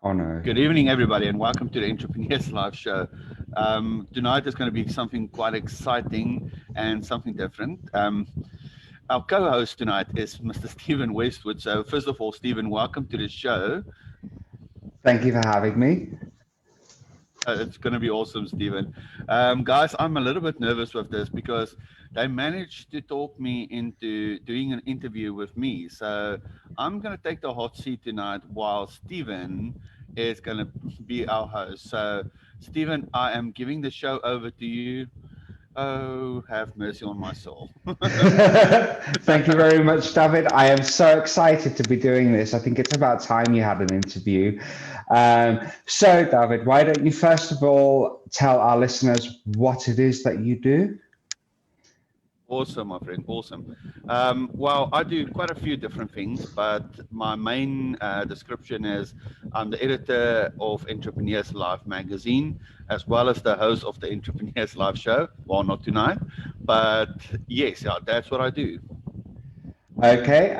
Oh no. Good evening, everybody, and welcome to the Entrepreneurs Live Show. Tonight is going to be something quite exciting and something different. Our co-host tonight is Mr. Steven Westwood. So first of all, Steven, welcome to the show. Thank you for having me. It's going to be awesome, Steven. Guys, I'm a little bit nervous with this because they managed to talk me into doing an interview with me. So I'm going to take the hot seat tonight while Steven is going to be our host. So, Steven, I am giving the show over to you. Oh, have mercy on my soul. Thank you very much, David. I am so excited to be doing this. I think it's about time you had an interview. So, David, why don't you first of all tell our listeners what it is that you do? Awesome, my friend. Awesome. Well, I do quite a few different things, but my main description is I'm the editor of Entrepreneurs Live magazine, as well as the host of the Entrepreneurs Live show. Well, not tonight, but yes, yeah, that's what I do. Okay.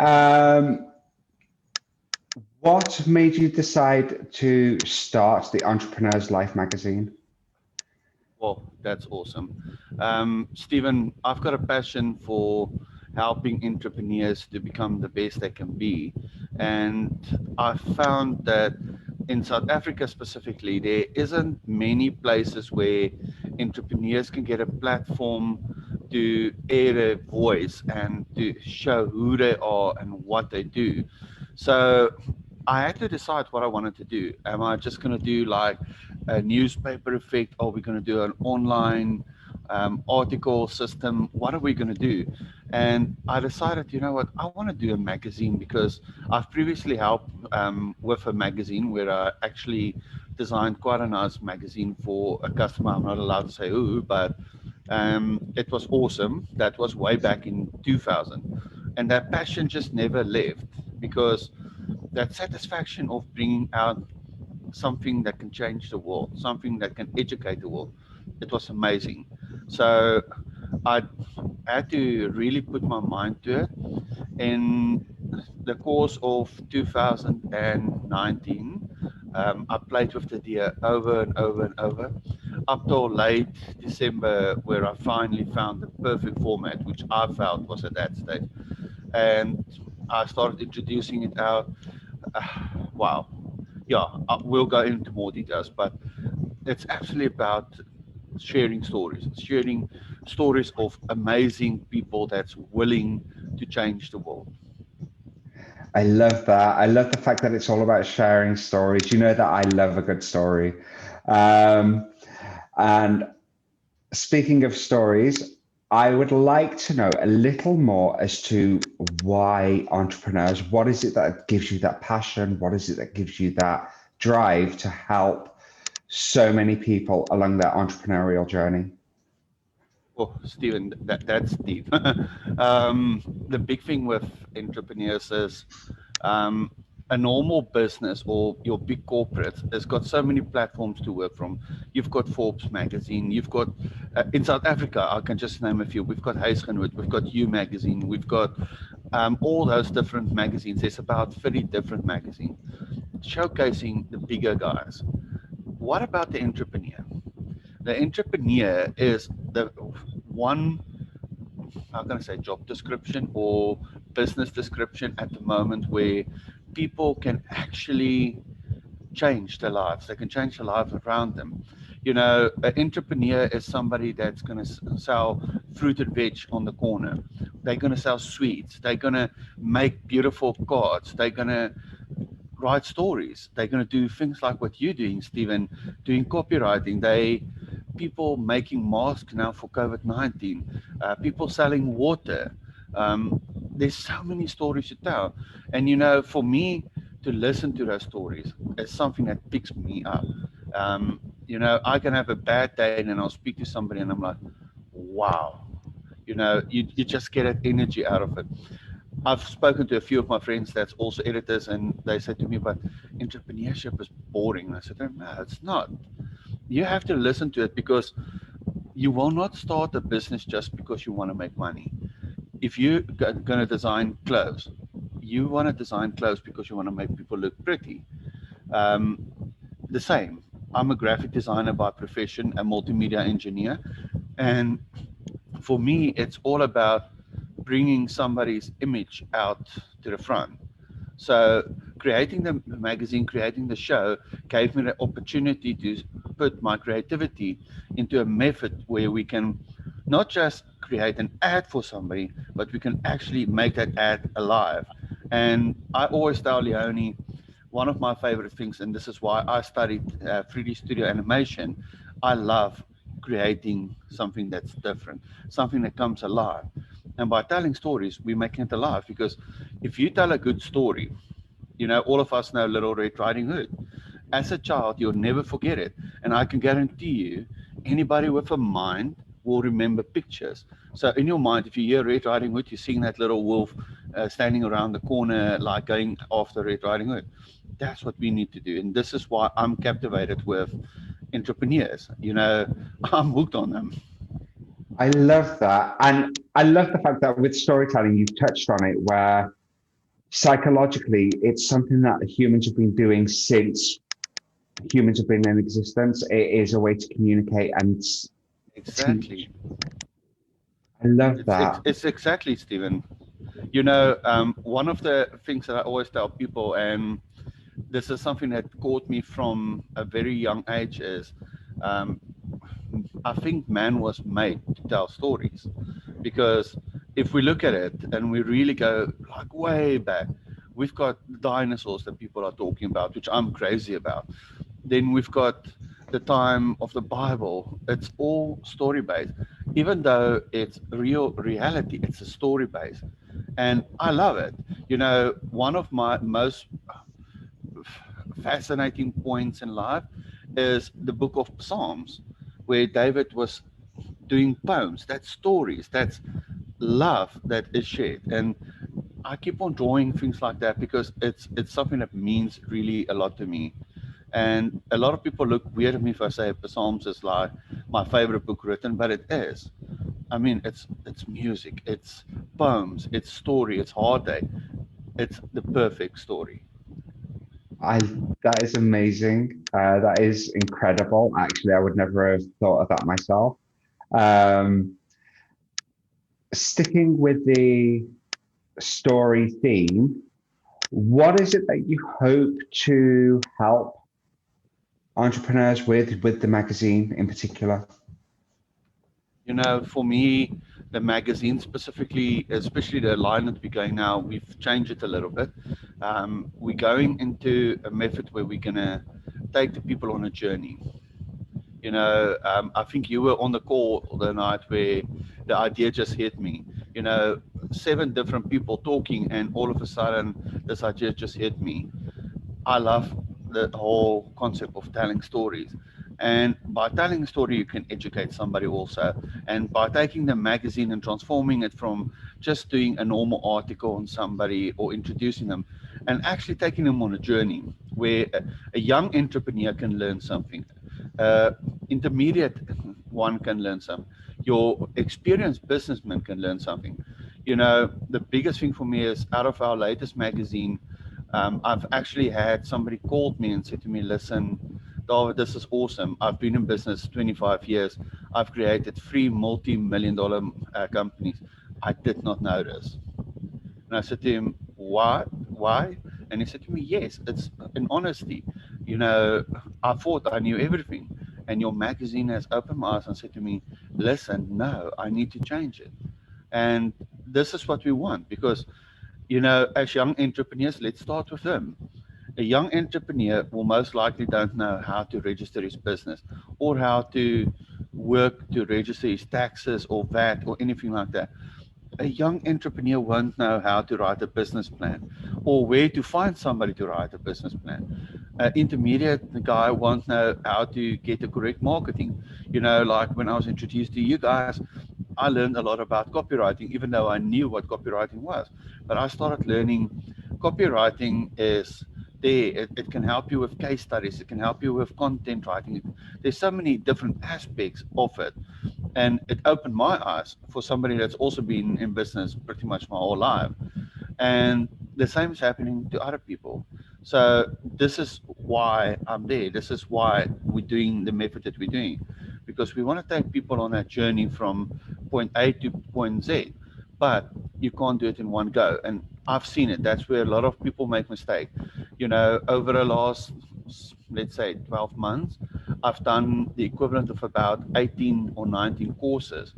What made you decide to start the Entrepreneur's Life magazine? Well, that's awesome. Stephen, I've got a passion for helping entrepreneurs to become the best they can be. And I found that in South Africa specifically, there isn't many places where entrepreneurs can get a platform to air their voice and to show who they are and what they do. So I had to decide what I wanted to do. Am I just going to do like a newspaper effect? Are we going to do an online article system? What are we going to do? And I decided, you know what, I want to do a magazine because I've previously helped with a magazine where I actually designed quite a nice magazine for a customer. I'm not allowed to say who, but it was awesome. That was way back in 2000. And that passion just never left because that satisfaction of bringing out something that can change the world, something that can educate the world, it was amazing. So I had to really put my mind to it. In the course of 2019, I played with the idea over and over and over up till late December, where I finally found the perfect format, which I felt was at that stage. And I started introducing it out. Wow. Yeah, we'll go into more details, but it's actually about sharing stories of amazing people that's willing to change the world. I love that. I love the fact that it's all about sharing stories. You know that I love a good story. And speaking of stories, I would like to know a little more as to why entrepreneurs. What is it that gives you that passion? What is it that gives you that drive to help so many people along their entrepreneurial journey? Oh, Stephen, that's deep. The big thing with entrepreneurs is a normal business or your big corporate has got so many platforms to work from. You've got Forbes magazine, you've got in South Africa, I can just name a few. We've got Huisgenoot, we've got You magazine, we've got all those different magazines. There's about 30 different magazines showcasing the bigger guys. What about the entrepreneur? The entrepreneur is the one, how can I say, job description or business description at the moment where people can actually change their lives. They can change the life around them. You know, an entrepreneur is somebody that's going to sell fruit and veg on the corner. They're going to sell sweets. They're going to make beautiful cards. They're going to write stories. They're going to do things like what you're doing, Stephen, doing copywriting. People making masks now for COVID-19, people selling water. There's so many stories to tell. And, you know, for me to listen to those stories is something that picks me up. You know, I can have a bad day and then I'll speak to somebody and I'm like, wow, you know, you just get that energy out of it. I've spoken to a few of my friends that's also editors, and they said to me, but entrepreneurship is boring. And I said, no, it's not. You have to listen to it because you will not start a business just because you want to make money. If you're going to design clothes, you want to design clothes because you want to make people look pretty. the same. I'm a graphic designer by profession, a multimedia engineer, and for me, it's all about bringing somebody's image out to the front. So creating the magazine, creating the show gave me the opportunity to put my creativity into a method where we can not just create an ad for somebody, but we can actually make that ad alive. And I always tell Leonie, one of my favorite things, and this is why I studied 3D studio animation, I love creating something that's different, something that comes alive. And by telling stories, we're making it alive, because if you tell a good story, all of us know Little Red Riding Hood. As a child, you'll never forget it. And I can guarantee you, anybody with a mind will remember pictures. So in your mind, if you hear Red Riding Hood, you're seeing that little wolf standing around the corner, like going after Red Riding Hood. That's what we need to do. And this is why I'm captivated with entrepreneurs. I'm hooked on them. I love that. And I love the fact that with storytelling, you've touched on it, where psychologically, it's something that humans have been doing since humans have been in existence. It is a way to communicate and Exactly. teach. I love that. It's exactly, Stephen. One of the things that I always tell people, and this is something that caught me from a very young age, is um, I think man was made to tell stories. Because if we look at it and we really go like way back, we've got dinosaurs that people are talking about, which I'm crazy about. Then we've got the time of the Bible. It's all story based. Even though it's real reality, it's a story based. And I love it. One of my most fascinating points in life is the book of Psalms, where David was doing poems. That's stories. That's love that is shared. And I keep on drawing things like that because it's something that means really a lot to me. And a lot of people look weird at me if I say Psalms is like my favorite book written, but it is. I mean, it's music, it's poems, it's story, it's heartache. It's the perfect story. I That is amazing. That is incredible. Actually, I would never have thought of that myself. Um, Sticking with the story theme, what is it that you hope to help entrepreneurs with the magazine in particular? For me, the magazine specifically, especially the line that we're going now, we've changed it a little bit. We're going into a method where we're going to take the people on a journey. I think you were on the call the night where the idea just hit me. 7 different people talking, and all of a sudden, this idea just hit me. I love the whole concept of telling stories. And by telling a story, you can educate somebody also. And by taking the magazine and transforming it from just doing a normal article on somebody or introducing them, and actually taking them on a journey where a young entrepreneur can learn something, intermediate one can learn something, your experienced businessman can learn something. The biggest thing for me is out of our latest magazine, I've actually had somebody called me and said to me, listen, Dawid, this is awesome. I've been in business 25 years. I've created 3 multi-million-dollar companies. I did not know this. And I said to him, why? Why? And he said to me, yes, it's in honesty. I thought I knew everything. And your magazine has opened my eyes and said to me, listen, no, I need to change it. And this is what we want, because as young entrepreneurs, let's start with them. A young entrepreneur will most likely don't know how to register his business or how to work to register his taxes or VAT or anything like that. A young entrepreneur won't know how to write a business plan or where to find somebody to write a business plan. An intermediate guy won't know how to get the correct marketing. Like when I was introduced to you guys, I learned a lot about copywriting, even though I knew what copywriting was. But I started learning copywriting is there. It can help you with case studies. It can help you with content writing. There's so many different aspects of it. And it opened my eyes for somebody that's also been in business pretty much my whole life. And the same is happening to other people. So this is why I'm there. This is why we're doing the method that we're doing, because we want to take people on that journey from point A to point Z, but you can't do it in one go. And I've seen it. That's where a lot of people make mistake. Over the last, let's say, 12 months, I've done the equivalent of about 18 or 19 courses.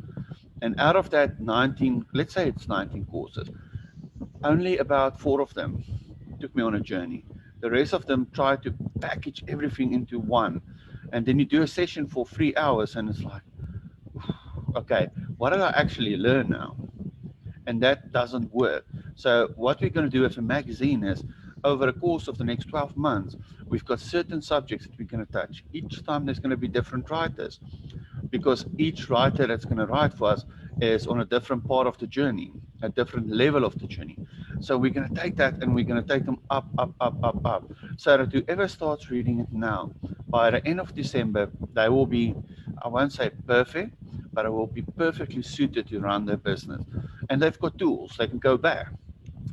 And out of that 19, let's say it's 19 courses, only about 4 of them took me on a journey. The rest of them tried to package everything into one. And then you do a session for 3 hours, and it's like, okay, what did I actually learn now? And that doesn't work. So what we're going to do as a magazine is, over the course of the next 12 months, we've got certain subjects that we're going to touch. Each time there's going to be different writers, because each writer that's going to write for us is on a different part of the journey, a different level of the journey. So we're going to take that and we're going to take them up, up, up, up, up. So that whoever starts reading it now, by the end of December, they will be, I won't say perfect, but it will be perfectly suited to run their business. And they've got tools. They can go back.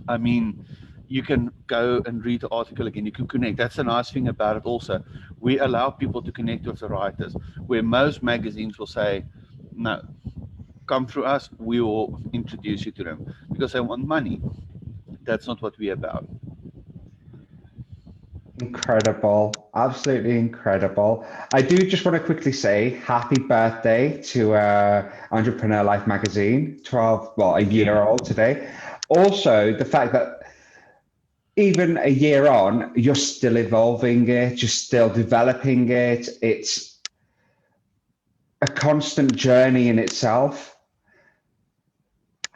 I mean, you can go and read the article again. You can connect. That's the nice thing about it also. We allow people to connect with the writers, where most magazines will say, no, come through us, we will introduce you to them, because they want money. That's not what we're about. Incredible, absolutely incredible. I do just want to quickly say happy birthday to Entrepreneur Life magazine, 12, well, a year old today. Also, the fact that even a year on, you're still evolving it, you're still developing it. It's a constant journey in itself.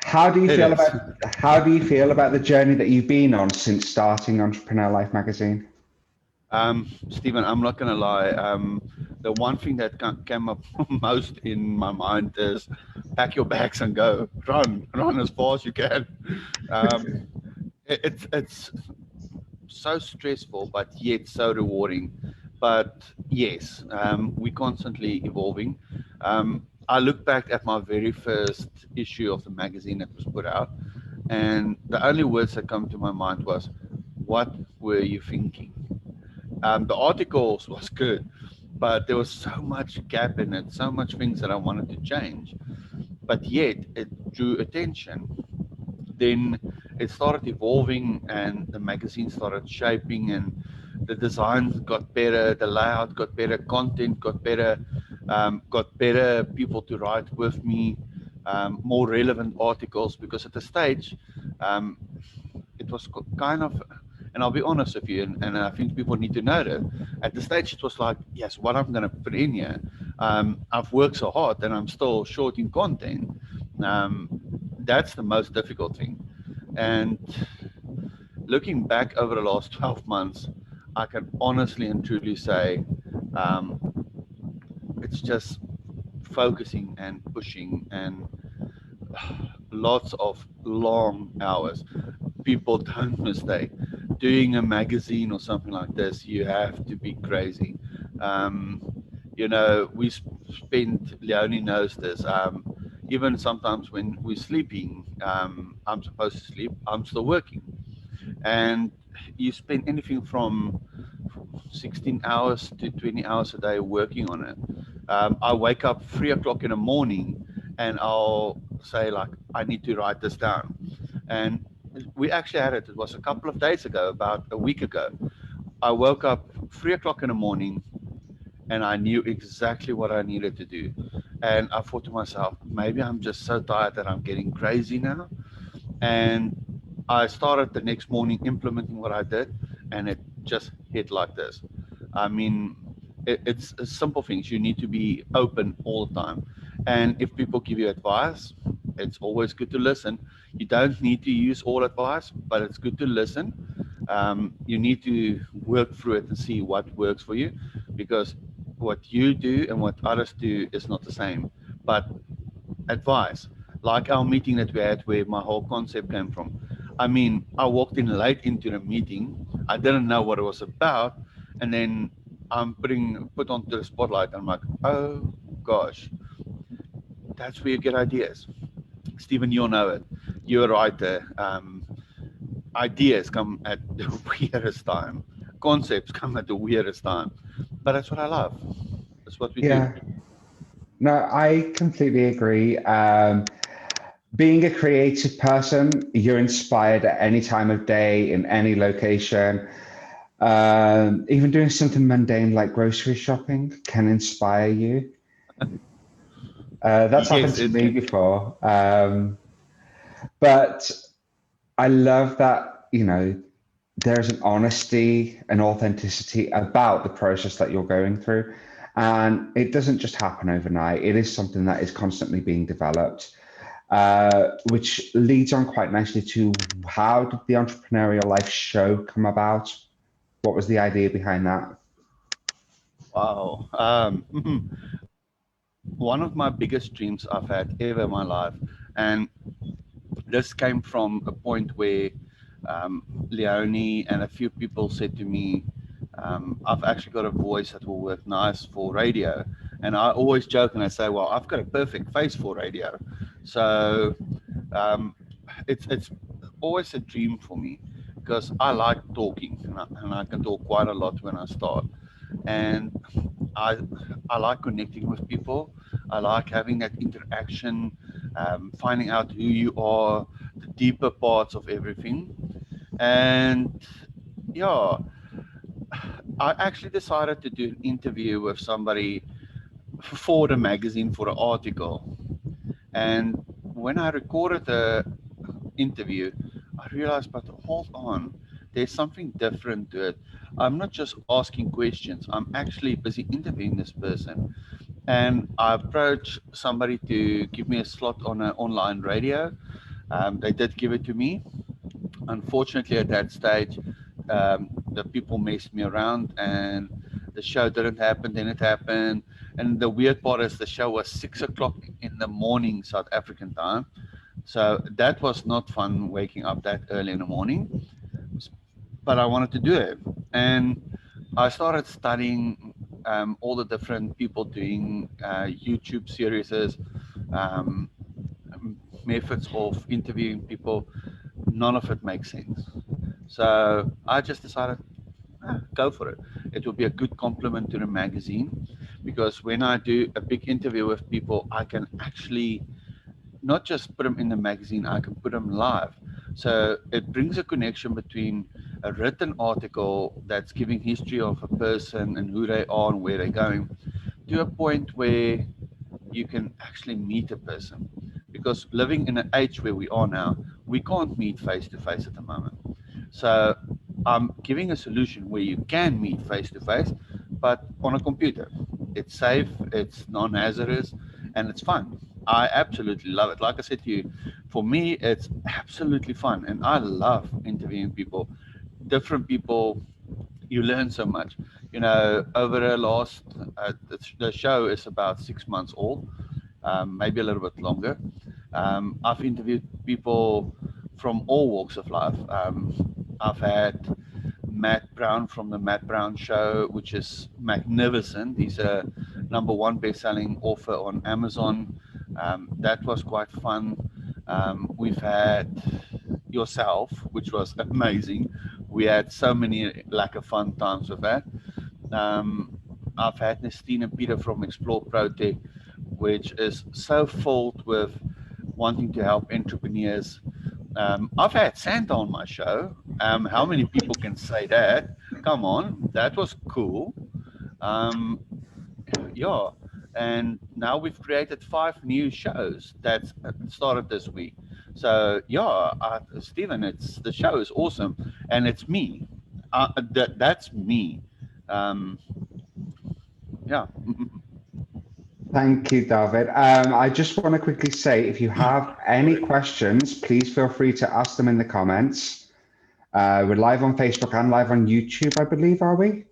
How do you It feel is. about the journey that you've been on since starting Entrepreneur Life magazine? Stephen, I'm not going to lie. The one thing that came up most in my mind is pack your bags and go. Run as far as you can. Um, it's so stressful, but yet so rewarding. But yes, we're constantly evolving. I look back at my very first issue of the magazine that was put out, and the only words that come to my mind was, "What were you thinking?" The articles was good, but there was so much gap in it, so much things that I wanted to change. But yet it drew attention. Then it started evolving, and the magazine started shaping, and the designs got better, the layout got better, content got better people to write with me, more relevant articles, because at the stage, um, it was kind of, and I'll be honest with you, and I think people need to know that at the stage it was like, yes, what I'm going to put in here, I've worked so hard and I'm still short in content. um, that's the most difficult thing. And looking back over the last 12 months, I can honestly and truly say, um, it's just focusing and pushing, and lots of long hours. People don't mistake. Doing a magazine or something like this, you have to be crazy. Um, we spend, Leonie knows this, even sometimes when we're sleeping, I'm supposed to sleep, I'm still working. And you spend anything from 16 hours to 20 hours a day working on it. I wake up 3 o'clock in the morning and I'll say, like, I need to write this down. And we actually had it. It was a couple of days ago, about a week ago. I woke up 3 o'clock in the morning and I knew exactly what I needed to do. And I thought to myself, maybe I'm just so tired that I'm getting crazy now. And I started the next morning implementing what I did, and it just hit like this. I mean, it's simple things. You need to be open all the time. And if people give you advice, it's always good to listen. You don't need to use all advice, but it's good to listen. You need to work through it and see what works for you, because what you do and what others do is not the same. But advice, like our meeting that we had, where my whole concept came from. I mean, I walked in late into the meeting. I didn't know what it was about, and then I'm put onto the spotlight. I'm like, oh gosh, that's where you get ideas. Stephen, you'll know it. You're a writer. Ideas come at the weirdest time. concepts come at the weirdest time. But that's what I love. That's what we do. Yeah. No, I completely agree. Being a creative person, you're inspired at any time of day, in any location. Even doing something mundane like grocery shopping can inspire you. That's happened Yes, to it me can. before. But I love that, there's an honesty and authenticity about the process that you're going through. And it doesn't just happen overnight. It is something that is constantly being developed, which leads on quite nicely to how did the entrepreneurial life show come about? What was the idea behind that? Wow. One of my biggest dreams I've had ever in my life. And this came from a point where Leonie and a few people said to me, I've actually got a voice that will work nice for radio. And I always joke and I say, well, I've got a perfect face for radio. So um, it's always a dream for me because I like talking and I can talk quite a lot when I start. And I I like connecting with people. I like having that interaction, finding out who you are, the deeper parts of everything. And yeah, I actually decided to do an interview with somebody for the magazine for an article. And when I recorded the interview, I realized, but hold on, there's something different to it. I'm not just asking questions, I'm actually busy interviewing this person. And I approached somebody to give me a slot on an online radio. They did give it to me. Unfortunately, at that stage, the people messed me around and the show didn't happen. Then it happened. And the weird part is the show was 6 o'clock in the morning, South African time. So that was not fun waking up that early in the morning, but I wanted to do it. And I started studying all the different people doing YouTube series, um, methods of interviewing people. None of it makes sense. So I just decided, go for it. It will be a good compliment to the magazine because when I do a big interview with people, I can actually not just put them in the magazine, I can put them live. So it brings a connection between a written article that's giving history of a person and who they are and where they're going to a point where you can actually meet a person. Because living in an age where we are now, we can't meet face to face at the moment. So I'm giving a solution where you can meet face to face, but on a computer. It's safe, it's non-hazardous, and it's fun. I absolutely love it. Like I said to you, for me, it's absolutely fun, and I love interviewing people, different people. You learn so much. Over the last, the show is about 6 months old, maybe a little bit longer. I've interviewed people from all walks of life. I've had Matt Brown from the Matt Brown Show, which is magnificent. He's a #1 best-selling author on Amazon. That was quite fun. We've had yourself, which was amazing. We had so many like a fun times with that. I've had Nestine and Peter from Explore Protech, which is so filled with wanting to help entrepreneurs. I've had Santa on my show. How many people can say that? Come on, that was cool. Um, yeah, and now we've created 5 new shows that started this week. So yeah, Stephen, it's the show is awesome, and it's me. That's me. Um, yeah. Thank you, David. I just want to quickly say, if you have any Sorry. questions, please feel free to ask them in the comments. We're live on Facebook and live on YouTube, I believe, are we?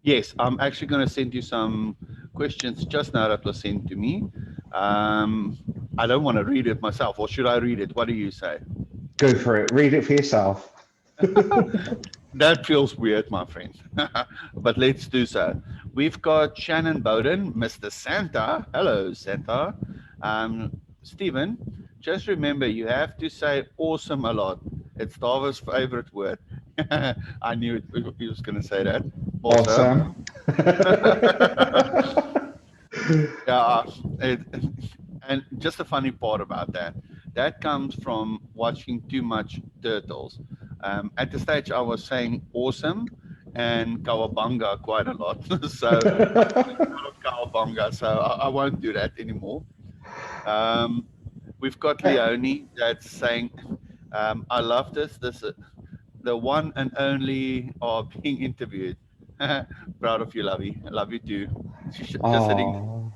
Yes, I'm actually going to send you some questions just now that was sent to me. Um, I don't want to read it myself, or should I read it? What do you say? Go for it. Read it for yourself. That feels weird, my friend. But let's do so. We've got Shannon Bowden, Mr. Santa. Hello, Santa. Stephen, just remember you have to say awesome a lot. It's David's favorite word. I knew he was going to say that. Awesome. Awesome. Yeah, it, and just a funny part about that, that comes from watching too much Turtles. At the stage, I was saying awesome and Kawabanga quite a lot. So I'm running out of Kawabanga, so I won't do that anymore. Um, we've got Leonie that's saying, I love this. This is the one and only are being interviewed. Proud of you, Lovey. I love you too. She's just sitting. Oh.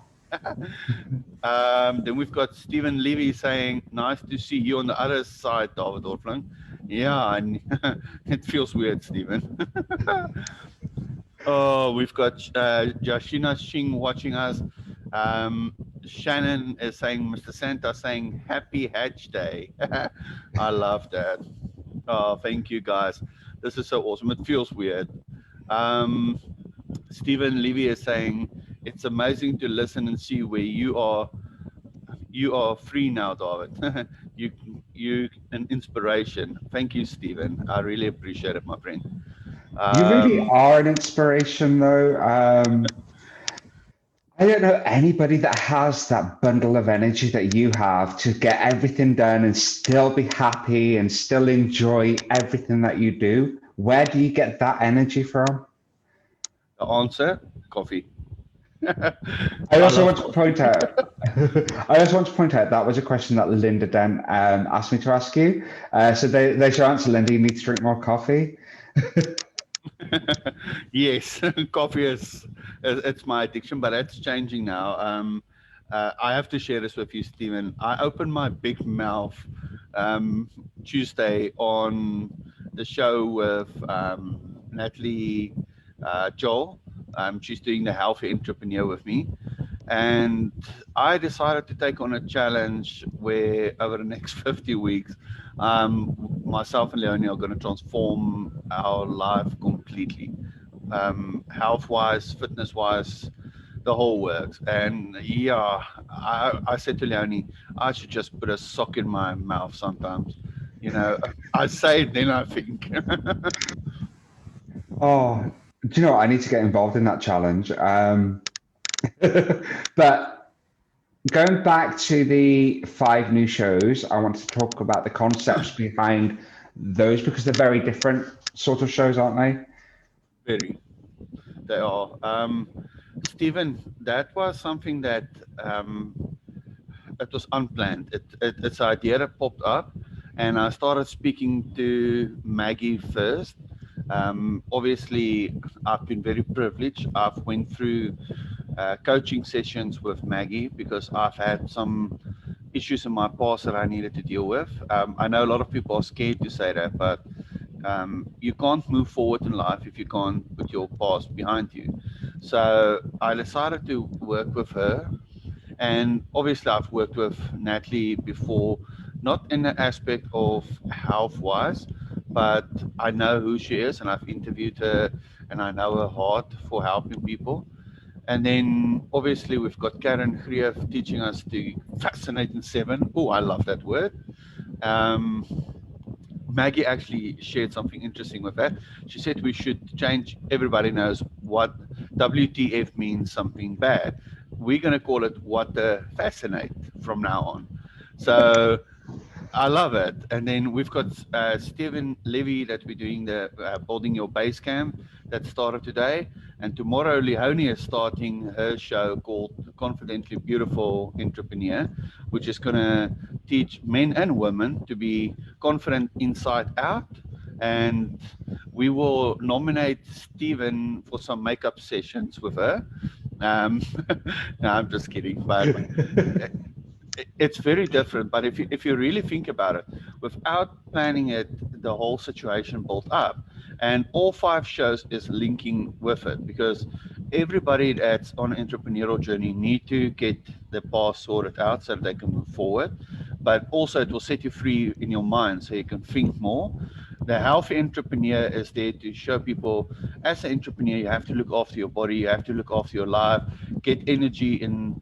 Then we've got Stephen Levy saying, "Nice to see you on the other side, Dawid Dorfling." Yeah, and it feels weird, Stephen. Oh, we've got Jashina Singh watching us. Um, Shannon is saying, Mr. Santa saying, "Happy Hatch Day." I love that. Oh, thank you guys. This is so awesome. It feels weird. Um, Stephen Levy is saying, "It's amazing to listen and see where you are. You are free now, Dawid. you, you, an inspiration." Thank you, Stephen. I really appreciate it, my friend. You really Um, are an inspiration, though. I don't know anybody that has that bundle of energy that you have to get everything done and still be happy and still enjoy everything that you do. Where do you get that energy from? the answer, coffee. I I also love want to coffee. point out, I also want to point out that was a question that Linda Dent asked me to ask you. So there's your answer, Linda. You need to drink more coffee. Yes, coffee it's my addiction, but that's changing now. I have to share this with you, Stephen. I opened my big mouth um, Tuesday on the show with Natalie Joel. She's doing the healthy entrepreneur with me, and I decided to take on a challenge where over the next 50 weeks, myself and Leonie are going to transform our life completely, health wise, fitness wise, the whole works. And yeah, I said to Leonie, I should just put a sock in my mouth sometimes. You know, I say it, then I think. Oh, do you know what? I need to get involved in that challenge. But going back to the five new shows, I want to talk about the concepts behind those because they're very different sort of shows, aren't they? Very, they are. Stephen, that was something that it was unplanned. It's an idea that popped up, and I started speaking to Maggie first. Obviously, I've been very privileged. I've went through coaching sessions with Maggie because I've had some issues in my past that I needed to deal with. I know a lot of people are scared to say that, but you can't move forward in life if you can't put your past behind you. So I decided to work with her, and obviously, I've worked with Natalie before, not in the aspect of health wise, but I know who she is and I've interviewed her and I know her heart for helping people. And then obviously, we've got Karen Grief teaching us to fascinate in seven. Oh, I love that word. Um, Maggie actually shared something interesting with that. She said we should change. Everybody knows what WTF means, something bad. We're going to call it what the fascinate from now on. So I love it. And then we've got Steven Levy that we're doing the building your base camp that started today. And tomorrow, Leonie is starting her show called Confidently Beautiful Entrepreneur, which is going to teach men and women to be confident inside out. And we will nominate Stephen for some makeup sessions with her. Um, no, I'm just kidding. But it's very different. But if you really think about it, without planning it, the whole situation built up, and all five shows is linking with it because everybody that's on an entrepreneurial journey need to get the past sorted out so that they can move forward. But also, it will set you free in your mind so you can think more. The healthy entrepreneur is there to show people as an entrepreneur, you have to look after your body, you have to look after your life, get energy in.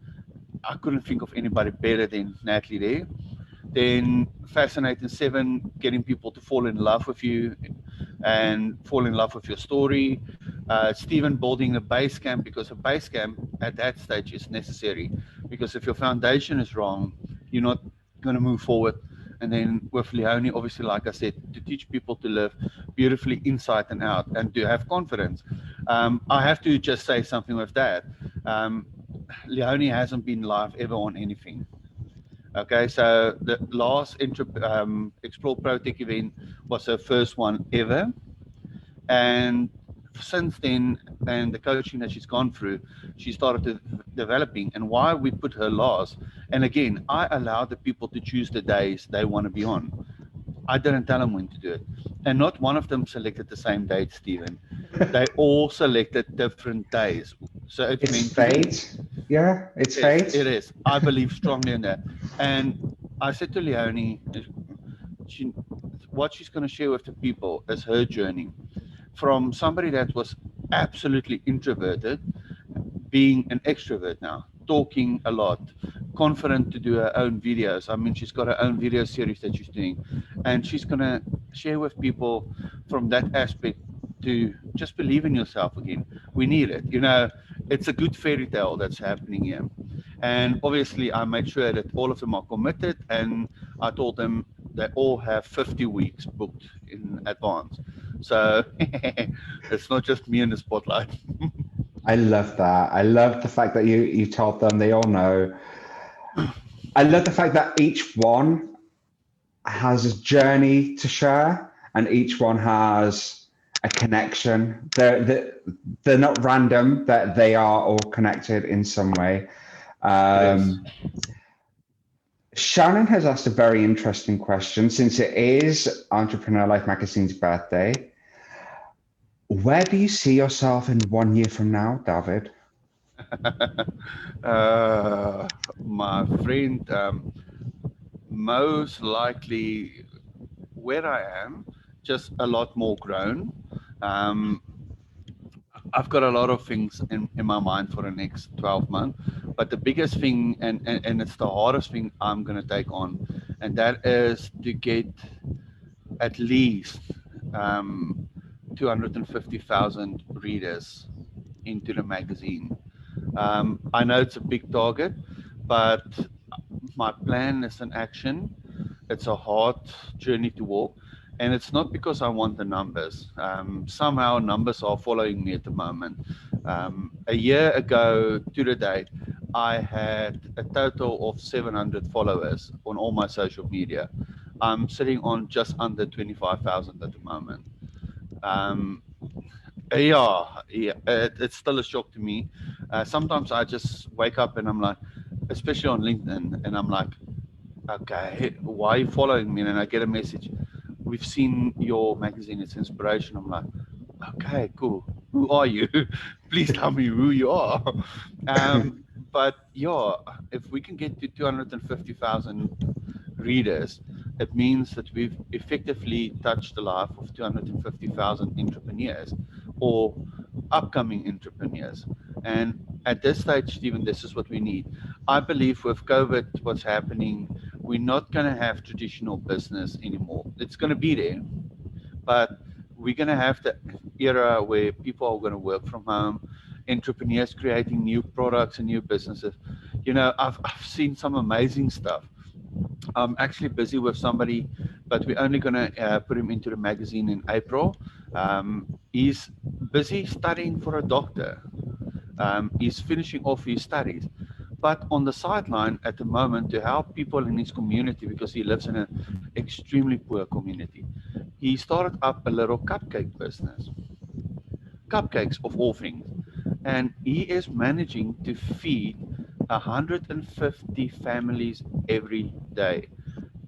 I couldn't think of anybody better than Natalie there. Then Fascinating Seven, getting people to fall in love with you. and fall in love with your story. Stephen building a base camp, because a base camp at that stage is necessary, because if your foundation is wrong, you're not going to move forward. And then with Leonie, obviously, like I said, to teach people to live beautifully inside and out and to have confidence. I have to just say something with that. Um, Leonie hasn't been live ever on anything. Okay, so the last Explore ProTech event was her first one ever. And since then, and the coaching that she's gone through, she started developing. And why we put her last, and again, I allow the people to choose the days they want to be on. I didn't tell them when to do it. And not one of them selected the same date, Stephen. They all selected different days. So it's It's meant to be. fate. Yeah, it's Yes, fate. it is. I believe strongly in that. And I said to Leonie, she, what she's going to share with the people is her journey from somebody that was absolutely introverted, being an extrovert now, talking a lot, confident to do her own videos. I mean, she's got her own video series that she's doing, and she's going to share with people from that aspect to just believe in yourself again. We need it. You know, it's a good fairy tale that's happening here. And obviously, I made sure that all of them are committed, and I told them they all have 50 weeks booked in advance. So it's not just me in the spotlight. I love that. I love the fact that you told them they all know. I love the fact that each one has a journey to share, and each one has a connection. They're not random; that they are all connected in some way. It is. Shannon has asked a very interesting question since it is Entrepreneur Life Magazine's birthday. Where do you see yourself in 1 year from now, David? My friend, most likely where I am, just a lot more grown. Um, I've got a lot of things in my mind for the next 12 months, but the biggest thing, and it's the hardest thing I'm going to take on, and that is to get at least um, 250,000 readers into the magazine. I know it's a big target, but my plan is an action. It's a hard journey to walk. And it's not because I want the numbers. Somehow numbers are following me at the moment. A year ago to the date, I had a total of 700 followers on all my social media. I'm sitting on just under 25,000 at the moment. Um, yeah, it's still a shock to me. Sometimes I just wake up and I'm like, especially on LinkedIn, and I'm like, okay, why are you following me? And I get a message, we've seen your magazine, it's inspiration. I'm like, okay, cool. Who are you? Please tell me who you are. But yeah, if we can get to 250,000 readers, it means that we've effectively touched the life of 250,000 entrepreneurs or upcoming entrepreneurs. And at this stage, Stephen, this is what we need. I believe with COVID, what's happening, we're not going to have traditional business anymore. It's going to be there, but we're going to have the era where people are going to work from home, entrepreneurs creating new products and new businesses. You know, I've seen some amazing stuff. I'm actually busy with somebody, but we're only going to put him into the magazine in April. He's busy studying for a doctor. He's finishing off his studies, but on the sideline at the moment to help people in his community, because he lives in an extremely poor community. He started up a little cupcake business, cupcakes of all things, and he is managing to feed 150 families every day.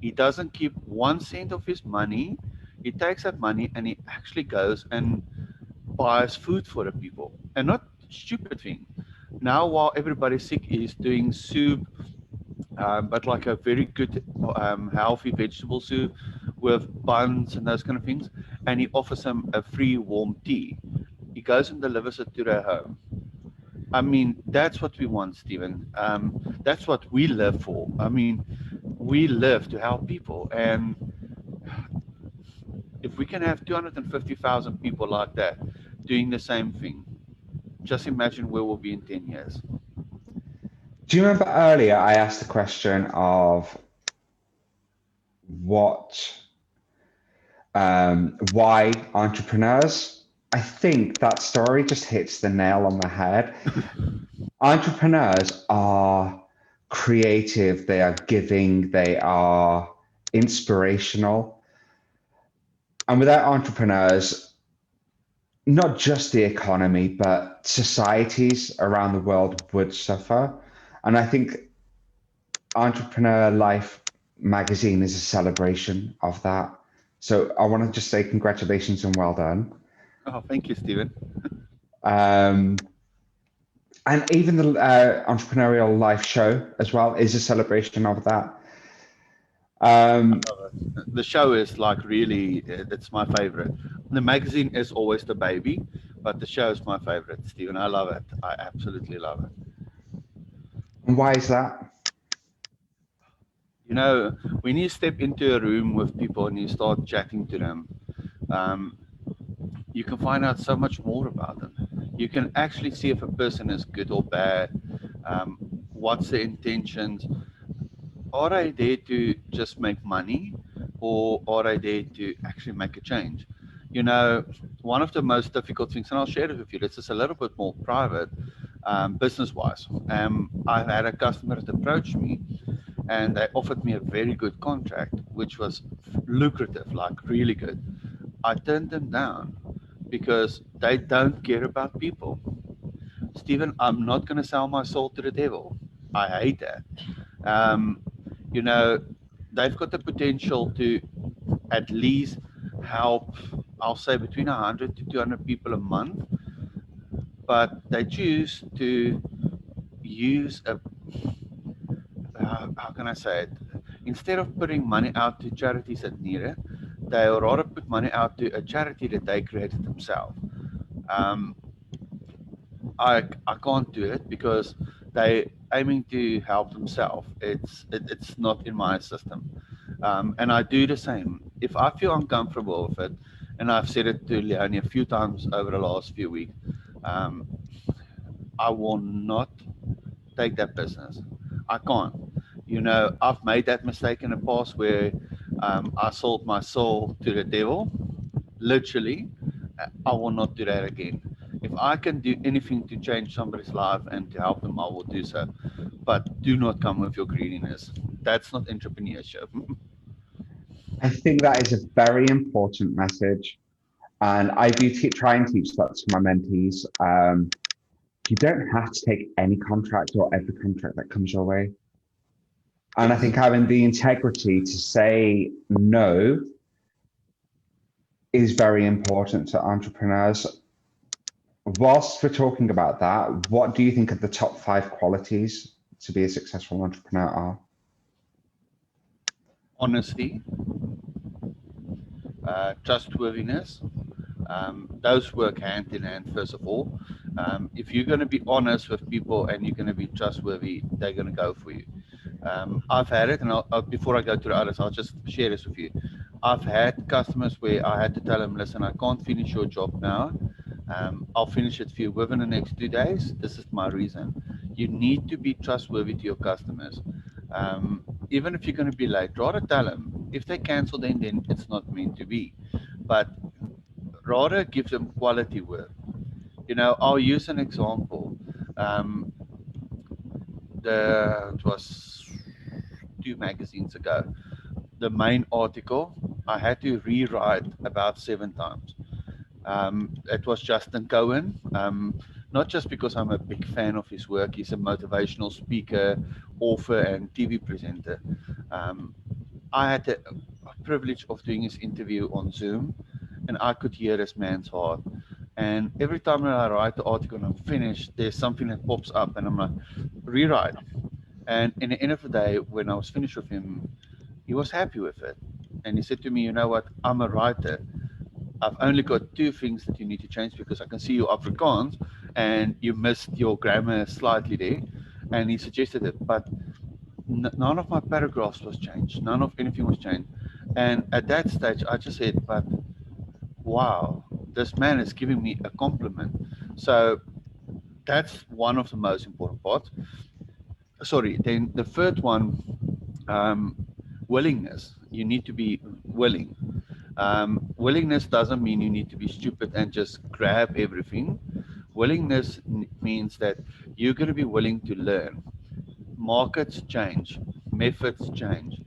He doesn't keep 1 cent of his money. He takes that money and he actually goes and buys food for the people, and not stupid thing. Now, while everybody's sick, he's doing soup, but like a very good, healthy vegetable soup with buns and those kind of things. And he offers them a free warm tea. He goes and delivers it to their home. I mean, that's what we want, Stephen. That's what we live for. I mean, we live to help people, and If we can have 250,000 people like that doing the same thing, just imagine where we'll be in 10 years. Do you remember earlier I asked the question of why entrepreneurs? I think that story just hits the nail on the head. Entrepreneurs are creative, they are giving, they are inspirational. And without entrepreneurs, not just the economy, but societies around the world would suffer. And I think Entrepreneur Life magazine is a celebration of that. So I want to just say congratulations and well done. Oh, thank you, Steven. Um, and even the Entrepreneurial Life show as well is a celebration of that. The show is like really, it's my favorite. The magazine is always the baby, but the show is my favorite, Steven. I love it. I absolutely love it. And why is that? You know, when you step into a room with people and you start chatting to them, you can find out so much more about them. You can actually see if a person is good or bad, what's their intentions. Are they there to just make money, or are they there to actually make a change? You know, one of the most difficult things, and I'll share it with you, this is a little bit more private, business-wise. I've had a customer that approached me and they offered me a very good contract, which was lucrative, like really good. I turned them down because they don't care about people. Steven, I'm not going to sell my soul to the devil. I hate that. Um, you know, they've got the potential to at least help, I'll say between 100 to 200 people a month, but they choose to use a, how can I say it? Instead of putting money out to charities that need it, they would rather put money out to a charity that they created themselves. Um, I can't do it because they aiming to help themselves. It's not in my system, and I do the same. If I feel uncomfortable with it, and I've said it to Leonie a few times over the last few weeks, um, I will not take that business. I can't. You know, I've made that mistake in the past where I sold my soul to the devil, literally. I will not do that again. If I can do anything to change somebody's life and to help them, I will do so. But do not come with your greediness. That's not entrepreneurship. I think that is a very important message. And I do try and teach that to my mentees. You don't have to take any contract or every contract that comes your way. And I think having the integrity to say no is very important to entrepreneurs. Whilst we're talking about that, what do you think are the top 5 qualities to be a successful entrepreneur are? Honesty, trustworthiness. Those work hand in hand, first of all. If you're going to be honest with people and you're going to be trustworthy, they're going to go for you. I've had it, and before I go to the others, I'll just share this with you. I've had customers where I had to tell them, listen, I can't finish your job now. I'll finish it for you within the next 2 days. This is my reason. You need to be trustworthy to your customers. Even if you're going to be late, rather tell them. If they cancel, then it's not meant to be. But rather give them quality work. You know, I'll use an example. It was 2 magazines ago. The main article I had to rewrite about 7 times. It was Justin Cohen. Not just because I'm a big fan of his work. He's a motivational speaker, author, and TV presenter. I had the privilege of doing his interview on Zoom, and I could hear this man's heart. And every time that I write the article and I'm finished, there's something that pops up, and I'm like, rewrite. And in the end of the day, when I was finished with him, he was happy with it. And he said to me, you know what, I'm a writer. I've only got 2 things that you need to change because I can see you're Afrikaans and you missed your grammar slightly there. And he suggested it, but none of my paragraphs was changed. None of anything was changed. And at that stage, I just said, but wow, this man is giving me a compliment. So that's one of the most important parts. Sorry, then the third one, um, willingness. You need to be willing. Willingness doesn't mean you need to be stupid and just grab everything. Willingness means that you're going to be willing to learn. Markets change, methods change.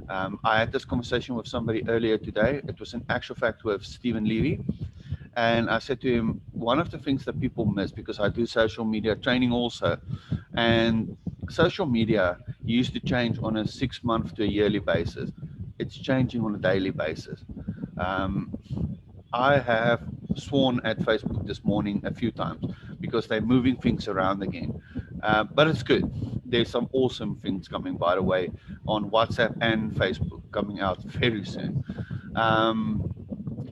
I had this conversation with somebody earlier today. It was an actual fact with Stephen Levy. And I said to him, one of the things that people miss, because I do social media training also, and social media used to change on a 6 month to a yearly basis. It's changing on a daily basis. Um, I have sworn at Facebook this morning a few times because they're moving things around again. But it's good. There's some awesome things coming, by the way, on WhatsApp and Facebook coming out very soon. Um,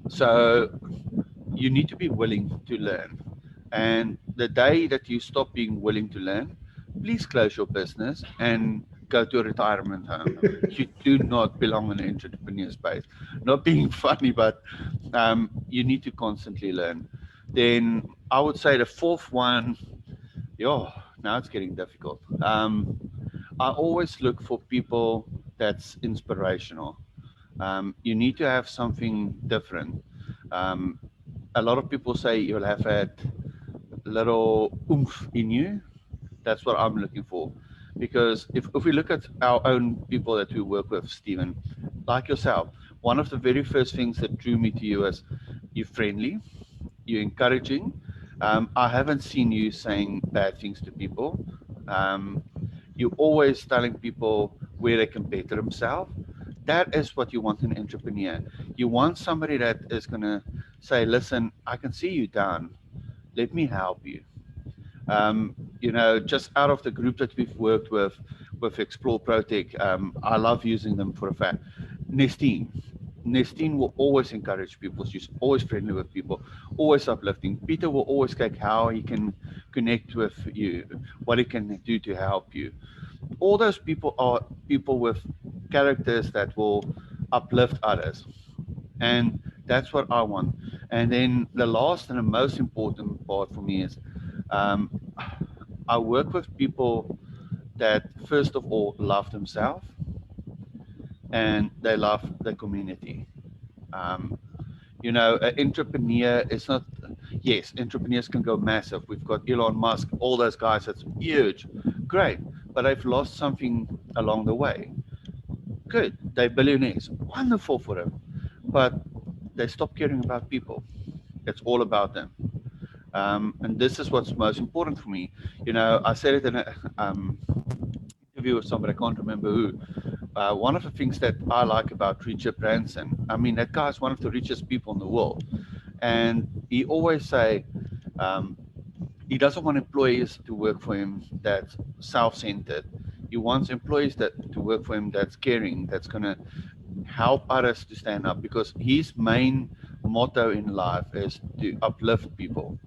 so you need to be willing to learn. And the day that you stop being willing to learn, please close your business and go to a retirement home. You do not belong in the entrepreneur space. Not being funny, but you need to constantly learn. Then I would say the fourth one, yo, now it's getting difficult. I always look for people that's inspirational. You need to have something different. Um, a lot of people say you'll have that little oomph in you. That's what I'm looking for. Because if we look at our own people that we work with, Stephen, like yourself, one of the very first things that drew me to you is you're friendly, you're encouraging. I haven't seen you saying bad things to people. Um, you're always telling people where they can better themselves. That is what you want in an entrepreneur. You want somebody that is going to say, listen, I can see you down. Let me help you. Just out of the group that we've worked with Explore Protec, I love using them for a fact. Nestine. Nestine will always encourage people. She's always friendly with people, always uplifting. Peter will always check how he can connect with you, what he can do to help you. All those people are people with characters that will uplift others. And that's what I want. And then the last and the most important part for me is um, I work with people that, first of all, love themselves and they love the community. Um, an entrepreneur is not, yes, entrepreneurs can go massive. We've got Elon Musk, all those guys, that's huge. Great. But they've lost something along the way. Good. They're billionaires. Wonderful for them. But they stop caring about people. It's all about them. And this is what's most important for me. I said it in an interview with somebody, I can't remember who. One of the things that I like about Richard Branson, I mean, that guy's one of the richest people in the world. And he always say he doesn't want employees to work for him that's self-centered. He wants employees to work for him that's caring, that's going to help others to stand up, because his main motto in life is to uplift people.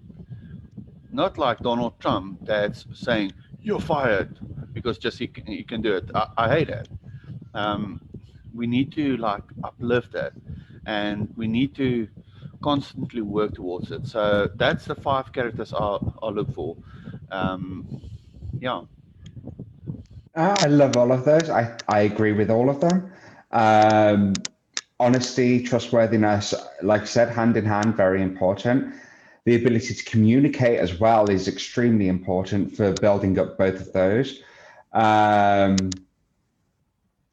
Not like Donald Trump that's saying, you're fired because just he can do it. I hate that. Um, we need to like uplift that, and we need to constantly work towards it. So that's the five characters I'll look for. Um, yeah. I love all of those. I agree with all of them. Um, Honesty, trustworthiness, like I said, hand in hand, very important. The ability to communicate as well is extremely important for building up both of those. Um,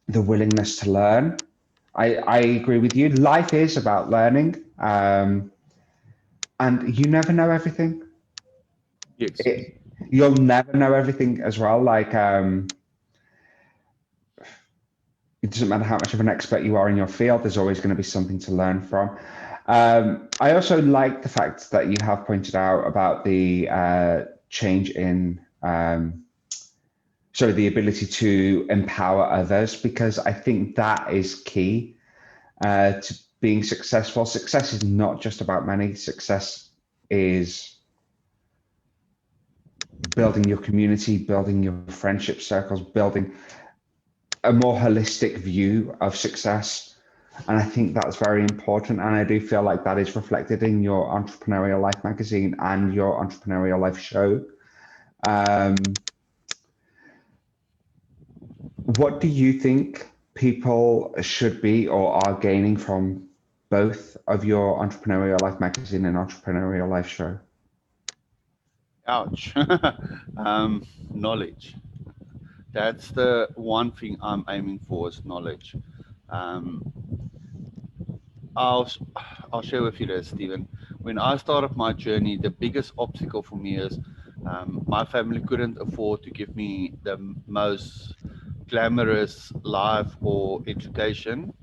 the willingness to learn. I agree with you. Life is about learning, and you never know everything. Yes. You'll never know everything as well. Like, it doesn't matter how much of an expert you are in your field, there's always going to be something to learn from. I also like the fact that you have pointed out about the change in, the ability to empower others, because I think that is key to being successful. Success is not just about money. Success is building your community, building your friendship circles, building a more holistic view of success. And I think that's very important. And I do feel like that is reflected in your Entrepreneurial Life magazine and your Entrepreneurial Life show. What do you think people should be or are gaining from both of your Entrepreneurial Life magazine and Entrepreneurial Life show? Ouch. Knowledge. That's the one thing I'm aiming for, is knowledge. Um, I'll I'll share with you this, Stephen. When I started my journey, the biggest obstacle for me is my family couldn't afford to give me the most glamorous life or education.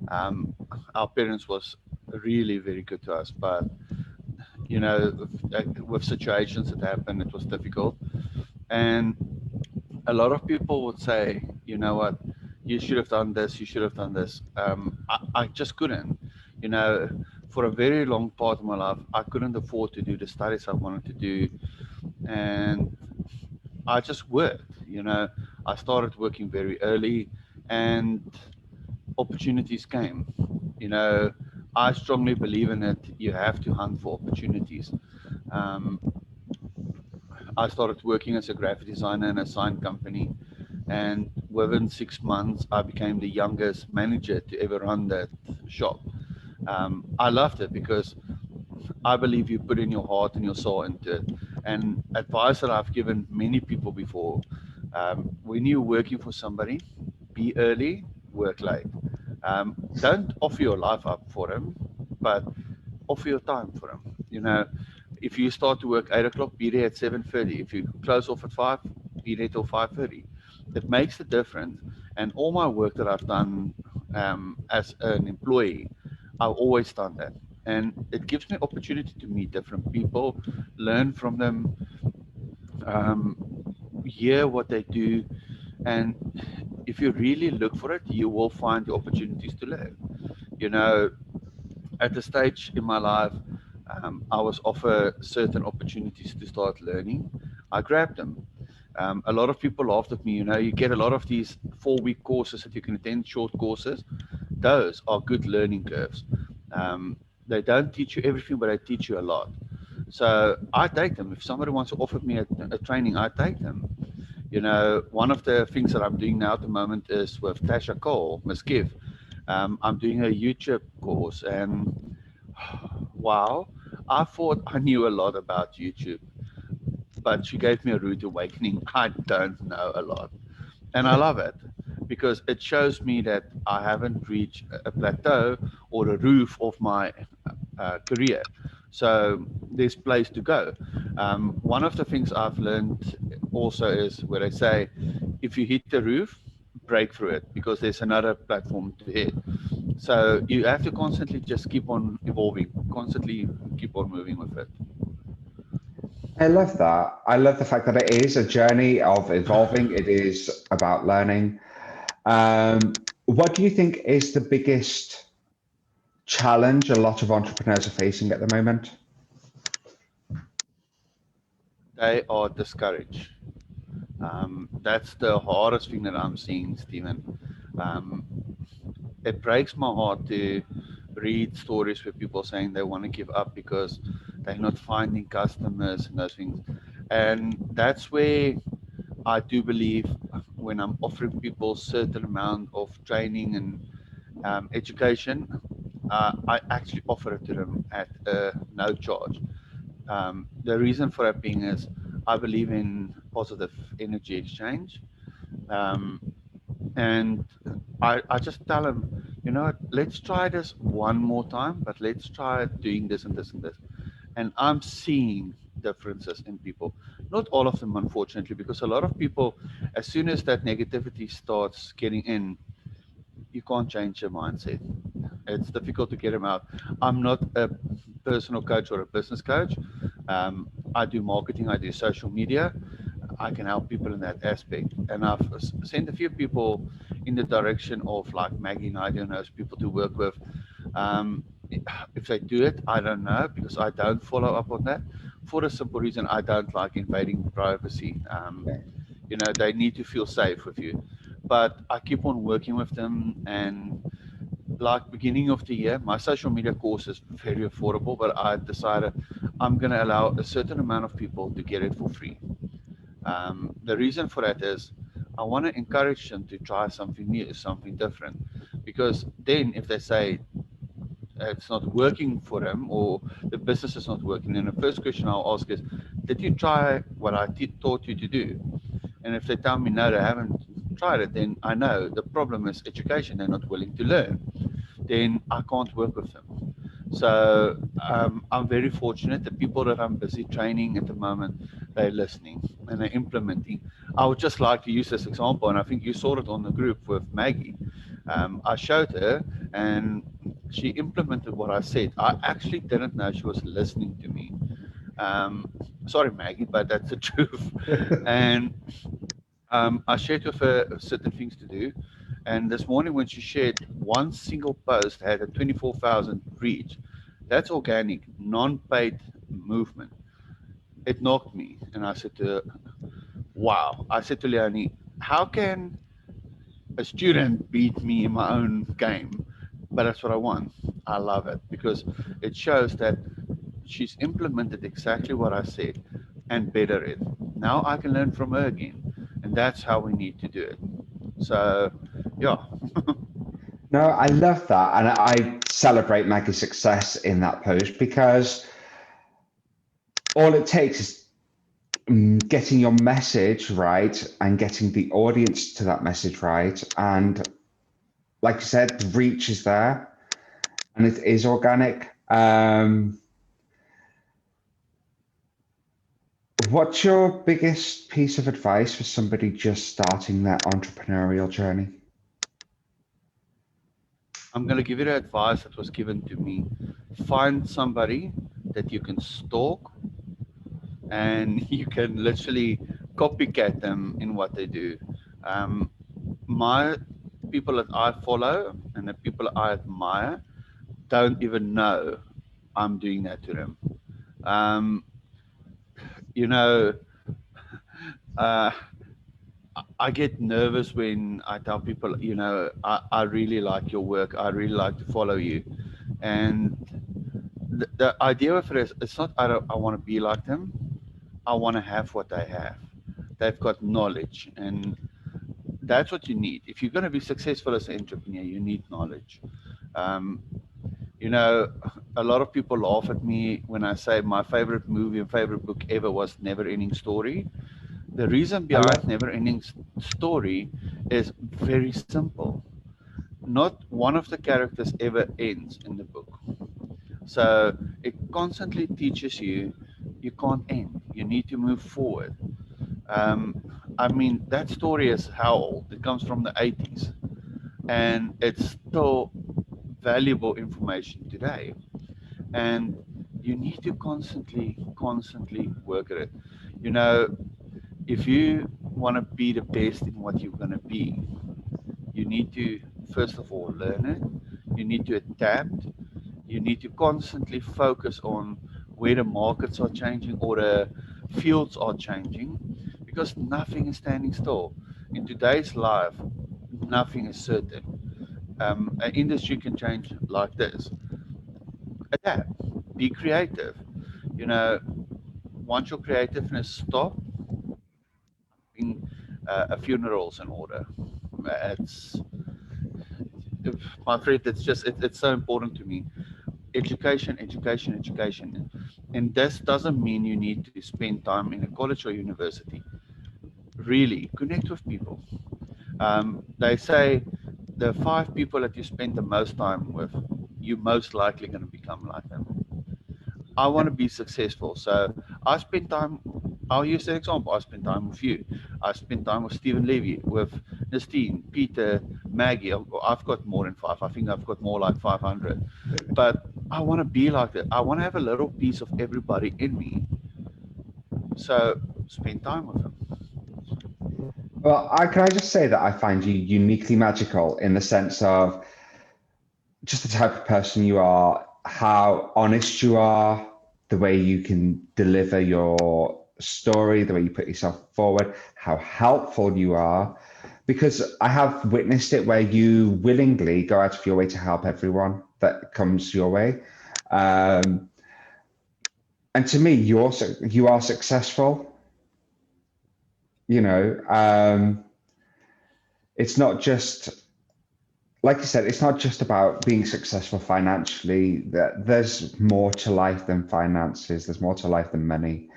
Um, our parents was really very good to us, but you know, with situations that happened, it was difficult. And a lot of people would say, you know what, you should have done this, you should have done this. I just couldn't. You know, for a very long part of my life, I couldn't afford to do the studies I wanted to do. And I just worked, you know. I started working very early and opportunities came. You know, I strongly believe in it. You have to hunt for opportunities. Um, I started working as a graphic designer in a sign company, and within 6 months, I became the youngest manager to ever run that shop. I loved it because I believe you put in your heart and your soul into it. And advice that I've given many people before, when you're working for somebody, be early, work late. Don't offer your life up for them, but offer your time for them. You know, if you start to work 8 o'clock, be there at 7:30. If you close off at 5, be there till 5:30. It makes a difference. And all my work that I've done as an employee, I've always done that. And it gives me opportunity to meet different people, learn from them, um, hear what they do, and if you really look for it, you will find the opportunities to learn. You know, at a stage in my life, I was offered certain opportunities to start learning. I grabbed them. A lot of people laughed at me. You know, you get a lot of these 4-week courses that you can attend, short courses. Those are good learning curves. They don't teach you everything, but they teach you a lot. So I take them. If somebody wants to offer me a training, I take them. You know, one of the things that I'm doing now at the moment is with Tasha Cole, Miskiv. I'm doing a YouTube course, and wow, I thought I knew a lot about YouTube, but she gave me a rude awakening. I don't know a lot, and I love it because it shows me that I haven't reached a plateau or a roof of my career. So there's place to go. One of the things I've learned also is where they say, if you hit the roof, break through it because there's another platform to hit. So you have to constantly just keep on evolving, constantly keep on moving with it. I love that. I love the fact that it is a journey of evolving. It is about learning. What do you think is the biggest challenge a lot of entrepreneurs are facing at the moment? They are discouraged. That's the hardest thing that I'm seeing, Stephen. Um, it breaks my heart to read stories where people saying they want to give up because they're not finding customers and those things. And that's where I do believe when I'm offering people certain amount of training and education, I actually offer it to them at no charge. The reason for that being is I believe in positive energy exchange. Um, and I just tell them, you know, let's try this one more time, but let's try doing this and this and this. And I'm seeing differences in people. Not all of them, unfortunately, because a lot of people, as soon as that negativity starts getting in, you can't change your mindset. It's difficult to get them out. I'm not a personal coach or a business coach. I do marketing, I do social media. I can help people in that aspect. And I've sent a few people in the direction of like Maggie and I don't know people to work with. Um, if they do it, I don't know because I don't follow up on that for the simple reason I don't like invading privacy. You know, they need to feel safe with you. But I keep on working with them, and like beginning of the year, my social media course is very affordable, but I decided I'm going to allow a certain amount of people to get it for free. The reason for that is I want to encourage them to try something new, something different. Because then if they say it's not working for them or the business is not working, then the first question I'll ask is, did you try what I taught you to do? And if they tell me no, they haven't tried it, then I know the problem is education. They're not willing to learn. Then I can't work with them. So I'm very fortunate. The people that I'm busy training at the moment, they're listening and they're implementing. I would just like to use this example, and I think you saw it on the group with Maggie. I showed her, and she implemented what I said. I actually didn't know she was listening to me. Um, Sorry, Maggie, but that's the truth. And I shared with her certain things to do. And this morning, when she shared one single post had a 24,000 reach, that's organic, non-paid movement. It knocked me. And I said to her, wow. I said to Leonie, how can a student beat me in my own game? But that's what I want. I love it because it shows that she's implemented exactly what I said and better it. Now I can learn from her again. And that's how we need to do it. So, yeah. No, I love that. And I celebrate Maggie's success in that post because all it takes is getting your message right and getting the audience to that message right. And like you said, the reach is there and it is organic. What's your biggest piece of advice for somebody just starting their entrepreneurial journey? I'm going to give you the advice that was given to me. Find somebody that you can stalk and you can literally copycat them in what they do. My people that I follow and the people I admire don't even know I'm doing that to them. Um, you know, uh, I get nervous when I tell people, I really like your work. I really like to follow you. And the idea of it is, it's not I want to be like them. I want to have what they have. They've got knowledge, and that's what you need. If you're going to be successful as an entrepreneur, you need knowledge. Um, you know, a lot of people laugh at me when I say my favorite movie and favorite book ever was Never Ending Story. The reason I behind love. Never Ending Story is very simple. Not one of the characters ever ends in the book. So it constantly teaches you you can't end. You need to move forward. Um, I mean, that story is how old? It comes from the 80s, and it's still valuable information today. And you need to constantly work at it. You know, if you want to be the best in what you're going to be, you need to, first of all, learn it. You need to adapt. You need to constantly focus on where the markets are changing or the fields are changing because nothing is standing still. In today's life, nothing is certain. An industry can change like this. Adapt, be creative. You know, once your creativeness stops, being a funeral's in order. It's, my friend, it's so important to me. Education. And this doesn't mean you need to spend time in a college or university. Really, connect with people. They say the 5 people that you spend the most time with, you're most likely going to become like them. I want to be successful. So I spend time, I'll use an example. I spend time with you. I spend time with Stephen Levy, with Nestine, Peter, Maggie. I've got more than 5. I think I've got more like 500. But I want to be like that. I want to have a little piece of everybody in me. So spend time with them. Well, can I just say that I find you uniquely magical in the sense of just the type of person you are, how honest you are, the way you can deliver your story, the way you put yourself forward, how helpful you are. because I have witnessed it where you willingly go out of your way to help everyone that comes your way. And to me, you are successful. You know, it's not just, like you said, it's not just about being successful financially. There's more to life than finances. There's more to life than money.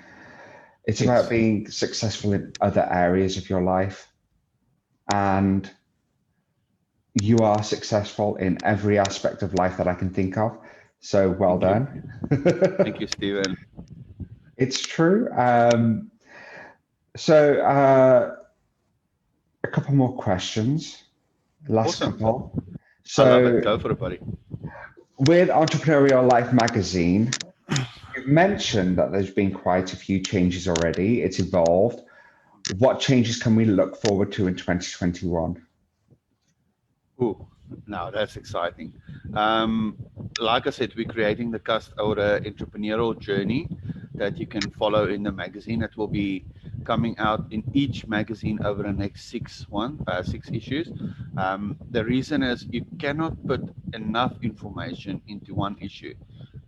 It's about Yes. being successful in other areas of your life. And you are successful in every aspect of life that I can think of. So well Thank you. done. Thank you, Steven. It's true. So a couple more questions. Last Awesome. couple. I love So it. Go for it, buddy. with Entrepreneurial Life magazine, you've mentioned that there's been quite a few changes already. It's evolved. What changes can we look forward to in 2021? Ooh, now that's exciting. Um, like I said, we're creating the or the entrepreneurial journey that you can follow in the magazine. It will be coming out in each magazine over the next six issues. The reason is you cannot put enough information into one issue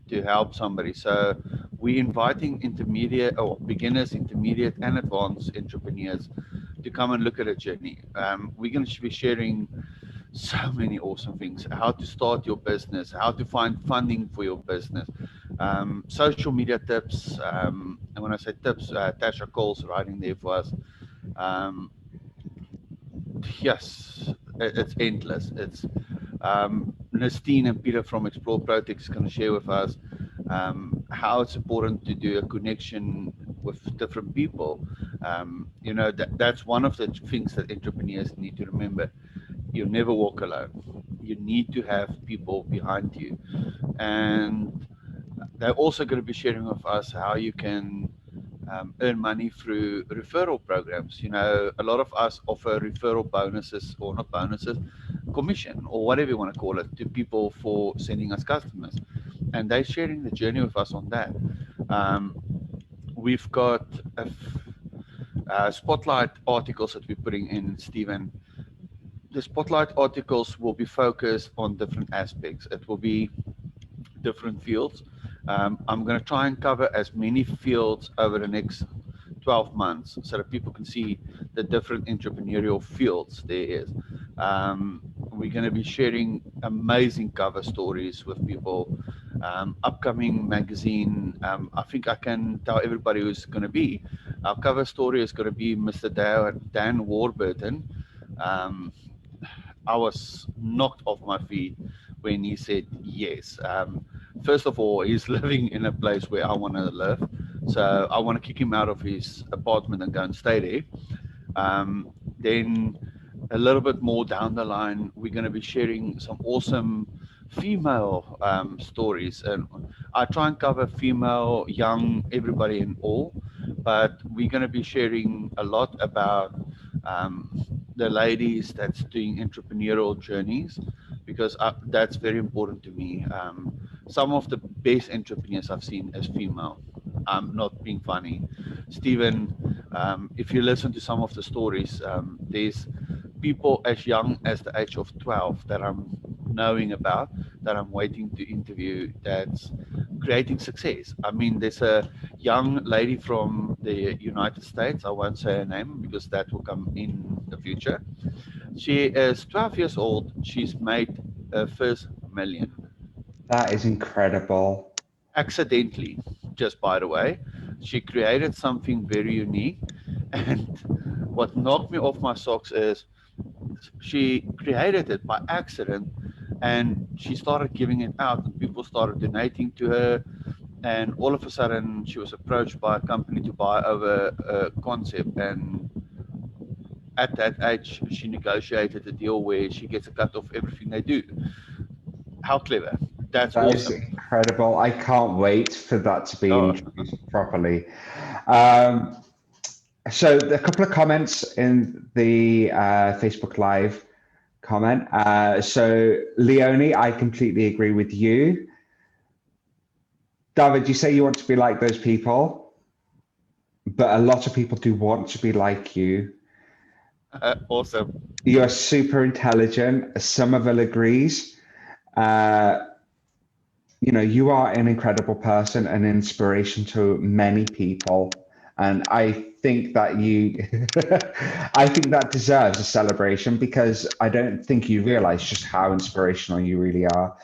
to help somebody. So we're inviting intermediate or beginners, intermediate, and advanced entrepreneurs to come and look at a journey. We're going to be sharing so many awesome things: how to start your business, how to find funding for your business, social media tips. And when I say tips, Tasha calls writing there for us. Um, yes, it's endless. It's Nastine and Peter from Explore Protect is going to share with us how it's important to do a connection with different people. That's one of the things that entrepreneurs need to remember. You never walk alone. You need to have people behind you. And they're also going to be sharing with us how you can earn money through referral programs. A lot of us offer referral bonuses, or not bonuses, commission, or whatever you want to call it, to people for sending us customers. And they're sharing the journey with us on that. Um, we've got spotlight articles that we're putting in, Stephen. The spotlight articles will be focused on different aspects. It will be different fields. I'm going to try and cover as many fields over the next 12 months so that people can see the different entrepreneurial fields there is. We're going to be sharing amazing cover stories with people. Upcoming magazine, I think I can tell everybody who's going to be. Our cover story is going to be Mr. Dan Warburton. Um, I was knocked off my feet when he said yes. First of all, he's living in a place where I want to live, so I want to kick him out of his apartment and go and stay there. Then a little bit more down the line, we're going to be sharing some awesome female stories, and I try and cover female, young, everybody and all, but we're going to be sharing a lot about um, the ladies that's doing entrepreneurial journeys, because that's very important to me. Some of the best entrepreneurs I've seen as female. I'm not being funny, Stephen. If you listen to some of the stories, there's people as young as the age of 12 that I'm knowing about, that I'm waiting to interview, that's creating success. I mean, there's a young lady from the United States. I won't say her name because that will come in the future. She is 12 years old. She's made her first million That is incredible. accidentally, just by the way. She created something very unique. And what knocked me off my socks is she created it by accident, and she started giving it out, and people started donating to her. And all of a sudden, she was approached by a company to buy over a concept. And at that age, she negotiated a deal where she gets a cut of everything they do. How clever! That's That is awesome. incredible. I can't wait for that to be Oh, introduced properly. Um, so a couple of comments in the Facebook Live comment. So Leonie, I completely agree with you. David, you say you want to be like those people, but a lot of people do want to be like you. Awesome. You're super intelligent. Somerville agrees. Uh, you are an incredible person, an inspiration to many people. And I think that I think that deserves a celebration because I don't think you Yeah. realize just how inspirational you really are.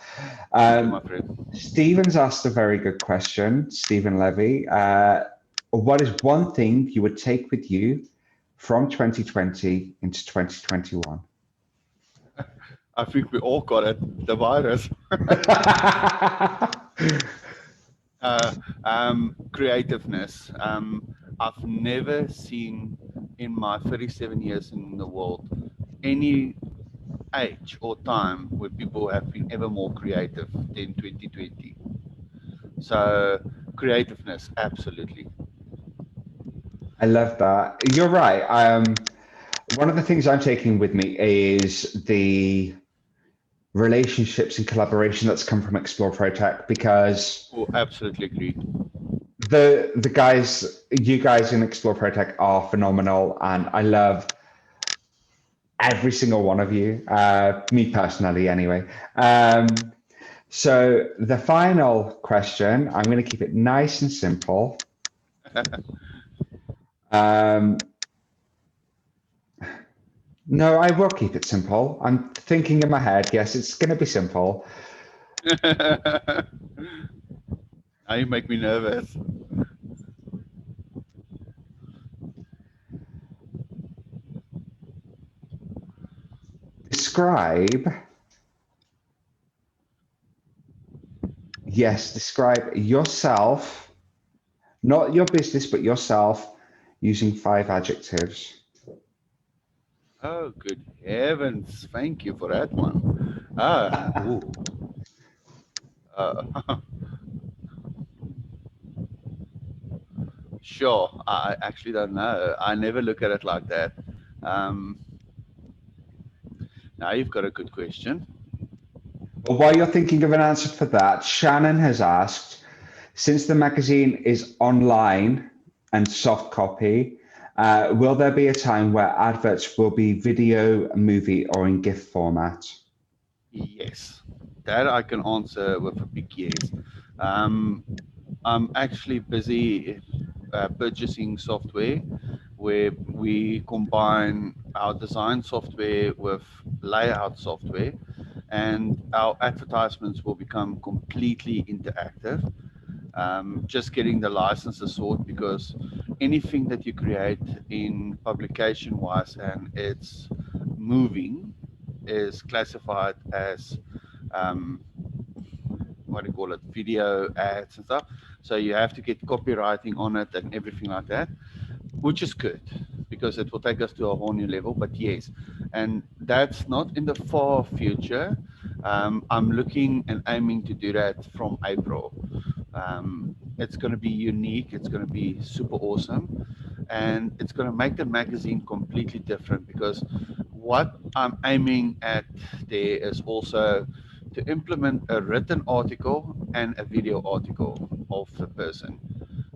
Thank you, Um, my friend. Stephen's asked a very good question, Stephen Levy. What is one thing you would take with you from 2020 into 2021? I think we all got it. The virus. uh, Creativeness. I've never seen in my 37 years in the world any age or time where people have been ever more creative than 2020. So creativeness, absolutely. I love that. You're right. One of the things I'm taking with me is the relationships and collaboration that's come from Explore Protect because Oh, absolutely agree. the guys, you guys in Explore Protect are phenomenal, and I love every single one of you. Me personally, anyway. So the final question, I'm going to keep it nice and simple. Um, no, I will keep it simple. I'm thinking in my head, yes, it's going to be simple. Now you make me nervous. Describe, yes, describe yourself, not your business, but yourself using 5 adjectives. Oh, good heavens! Thank you for that one. Ah, ooh. Uh, sure. I actually don't know. I never look at it like that. Um, Now you've got a good question. Well, while you're thinking of an answer for that, Shannon has asked, since the magazine is online and soft copy, will there be a time where adverts will be video, movie, or in GIF format? Yes, that I can answer with a big yes. Um, I'm actually busy purchasing software where we combine our design software with layout software, and our advertisements will become completely interactive. Just getting the licenses sorted because anything that you create in publication wise and it's moving is classified as um, what do you call it, video ads and stuff. So you have to get copywriting on it and everything like that, which is good because it will take us to a whole new level. But yes, and that's not in the far future. I'm looking and aiming to do that from April. It's going to be unique. It's going to be super awesome, and it's going to make the magazine completely different because what I'm aiming at there is also to implement a written article and a video article of the person.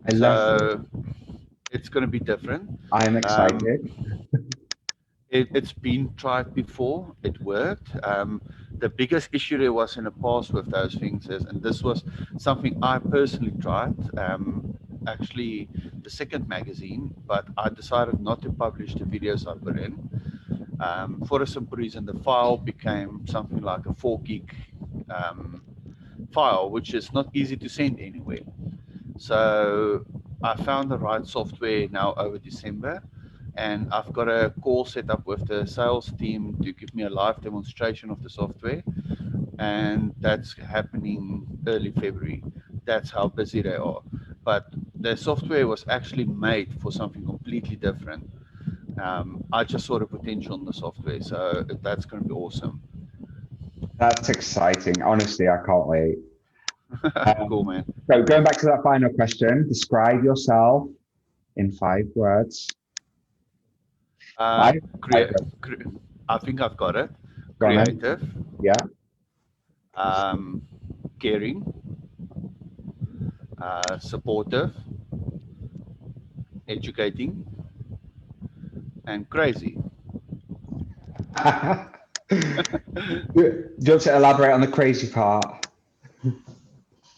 I love it. So it's going to be different. I'm Um, excited. it's been tried before. It worked. The biggest issue there was in the past with those things is, and this was something I personally tried, actually the second magazine, but I decided not to publish the videos I put in. For a simple reason, the file became something like a 4 gig um, file, which is not easy to send anywhere. So I found the right software now over December, and I've got a call set up with the sales team to give me a live demonstration of the software, and that's happening early February. That's how busy they are. But the software was actually made for something completely different. I just saw the potential in the software, so that's going to be awesome. That's exciting. Honestly, I can't wait. Cool, man. So going back to that final question, describe yourself in 5 words. Uh, Five? Five crea- words. cre- I think I've got it. Go on then. Creative, Yeah. um, caring, supportive, educating, and crazy. Do you want to elaborate on the crazy part?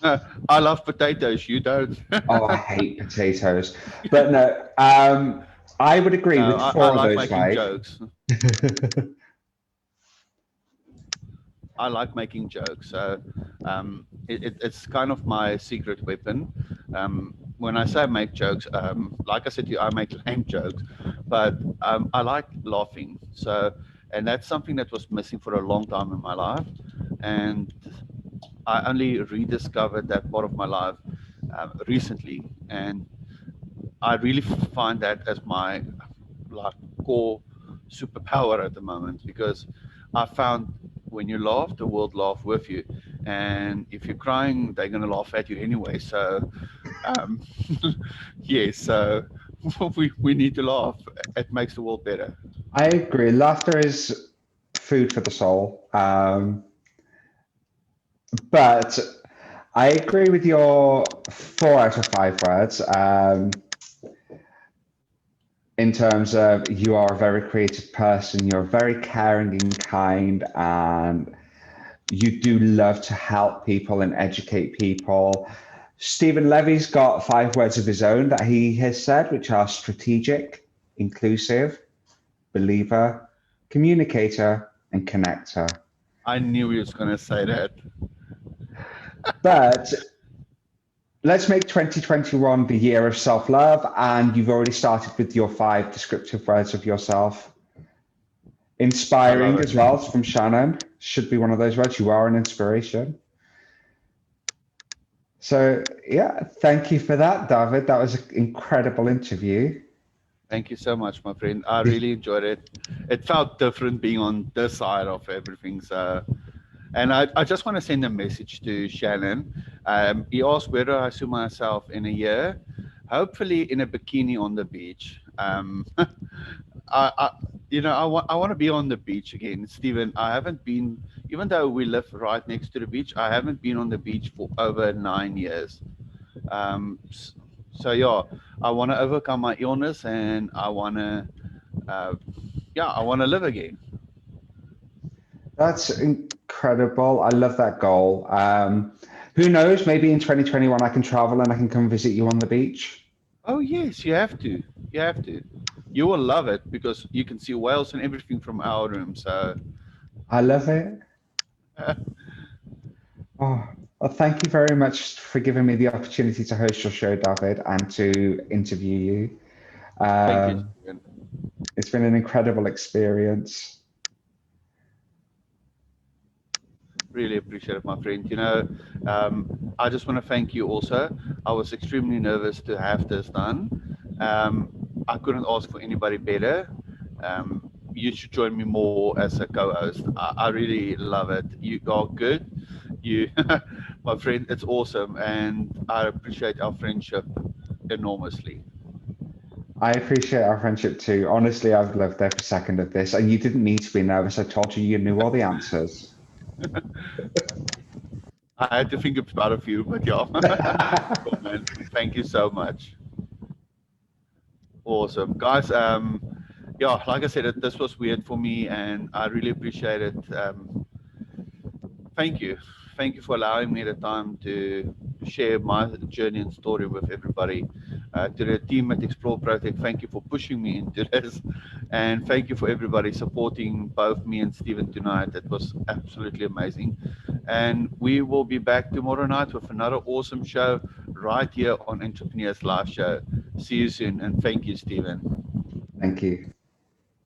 I love potatoes. You don't. Oh, I hate potatoes. But no, I would agree No, with I four of like those making five. jokes. I like making jokes. So it's kind of my secret weapon. When I say I make jokes, like I said to you, I make lame jokes, but I like laughing. So, and that's something that was missing for a long time in my life. And I only rediscovered that part of my life recently. And I really find that as my like core superpower at the moment, because I found when you laugh, the world laugh with you, and if you're crying, they're gonna laugh at you anyway. So, um, yeah, so we need to laugh. It makes the world better. I agree. Laughter is food for the soul. But I agree with your 4 out of 5 words. In terms of you are a very creative person, you're very caring and kind, and you do love to help people and educate people. Stephen Levy's got 5 words of his own that he has said, which are strategic, inclusive, believer, communicator, and connector. I knew he was gonna say that. But let's make 2021 the year of self-love, and you've already started with your 5 descriptive words of yourself. I love Inspiring it. as well, it's from Shannon. Should be one of those words. You are an inspiration. So yeah, thank you for that, David. That was an incredible interview. Thank you so much, my friend. I really enjoyed it. It felt different being on this side of everything. So, and I just want to send a message to Shannon. He asked whether I see myself in a year, hopefully in a bikini on the beach. I I want to be on the beach again, Stephen. I haven't been, even though we live right next to the beach, I haven't been on the beach for over 9 years. Um, s- so yeah, I want to overcome my illness, and I want to, uh, yeah, I want to live again. That's incredible. I love that goal. Who knows? Maybe in 2021 I can travel and I can come visit you on the beach. Oh yes, you have to. You have to. You will love it because you can see whales and everything from our room. So, I love it. Oh, well, thank you very much for giving me the opportunity to host your show, David, and to interview you. thank you, Um, Stephen. it's been an incredible experience. Really appreciate it, my friend. I just want to thank you also. I was extremely nervous to have this done. Um, I couldn't ask for anybody better. You should join me more as a co-host. I really love it. You are good. You, my friend, it's awesome, and I appreciate our friendship enormously. I appreciate our friendship too. Honestly, I've loved every second of this, and you didn't need to be nervous. I told you you knew all the answers. I had to think about a few, but yeah. Cool, man. Thank you so much. Awesome, guys. Yeah, like I said, this was weird for me, and I really appreciate it. Thank you, thank you for allowing me the time to share my journey and story with everybody. To the team at Explore Project, thank you for pushing me into this, and thank you for everybody supporting both me and Steven tonight. It was absolutely amazing, and we will be back tomorrow night with another awesome show right here on Entrepreneurs Live Show. See you soon, and thank you, Steven. Thank you.